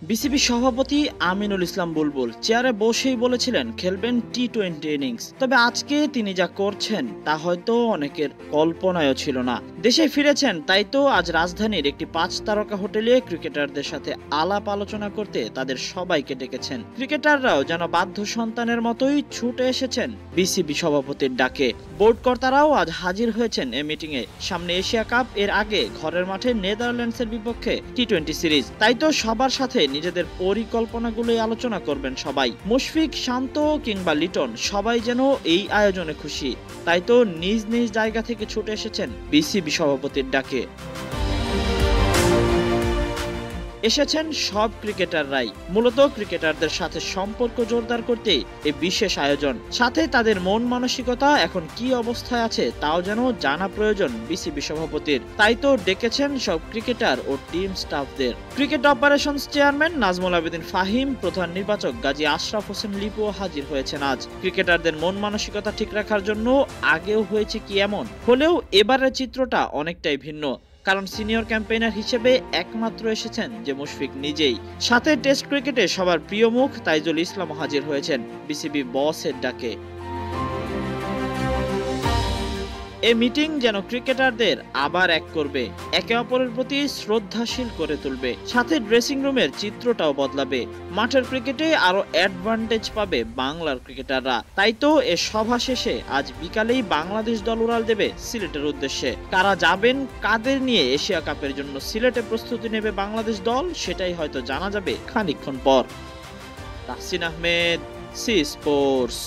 BCB সভাপতি আমিনুল ইসলাম বুলবুল চেয়ারে বসেই বলেছিলেন খেলবেন টি-20 ইনিংস। তবে আজকে তিনি যা করছেন তা হয়তো অনেকের কল্পনায়ও ছিল না। দেশে ফিরেছেন, তাই তো আজ রাজধানীর একটি 5 তারকা হোটেলে ক্রিকেটারদের সাথে আলাপ আলোচনা করতে তাদের সবাইকে ডেকেছেন। ক্রিকেটাররাও যেন বাধ্য সন্তানের মতোই ছুটে এসেছেন বিসিবি সভাপতির ডাকে। বোর্ড কর্তারাও আজ হাজির হয়েছেন এ মিটিংয়ে। সামনে এশিয়া কাপ, এর আগে ঘরের মাঠে নেদারল্যান্ডসের বিপক্ষে টি-20 সিরিজ। তাই তো সবার সাথে নিজেদের পরিকল্পনাগুলোই আলোচনা করবেন সবাই। মুশফিক, শান্ত কিংবা লিটন সবাই যেন এই আয়োজনে খুশি। তাই তো নিজ নিজ জায়গা থেকে ছুটে এসেছেন বিসিবি সভাপতির ডাকে। এসেছেন সব ক্রিকেটাররাই। মূলত ক্রিকেটারদের সাথে সম্পর্ক জোরদার করতে এই বিশেষ আয়োজন। সাথে তাদের মন মানসিকতা এখন কি অবস্থায় আছে তাও যেন জানা প্রয়োজন বিসিবি সভাপতির। তাই তো ডেকেছেন সব ক্রিকেটার ও টিম স্টাফদের। Cricket operations chairman Nazmul Abedin Fahim, প্রধান নির্বাচক গাজী আশরাফ হোসেন লিপুও হাজির হয়েছেন আজ। ক্রিকেটারদের মন মানসিকতা ঠিক রাখার জন্য আগেও হয়েছে কি এমন, হলেও এবারের চিত্রটা অনেকটাই ভিন্ন। কারণ সিনিয়র ক্যাম্পেইনার হিসেবে একমাত্র এসেছেন যে মুশফিক নিজেই। সাথে টেস্ট ক্রিকেটে সবার প্রিয় মুখ তাইজুল ইসলাম হাজির হয়েছেন বিসিবি বসের ডাকে। এই মিটিং যেন ক্রিকেটারদের আবার এক করবে, একে অপরের প্রতি শ্রদ্ধাশীল করে তুলবে। সাথে ড্রেসিং রুমের চিত্রটাও বদলাবে। মাঠের ক্রিকেটে আরো অ্যাডভান্টেজ পাবে বাংলার ক্রিকেটাররা। তাই তো এ সভা শেষে আজ বিকালেই বাংলাদেশ দল উড়াল দেবে সিলেটের উদ্দেশ্যে। কারা যাবেন, কাদের নিয়ে এশিয়া কাপের জন্য সিলেটে প্রস্তুতি নেবে বাংলাদেশ দল, সেটাই হয়তো জানা যাবে খানিকক্ষণ পর। Tahsin Ahmed, C sports.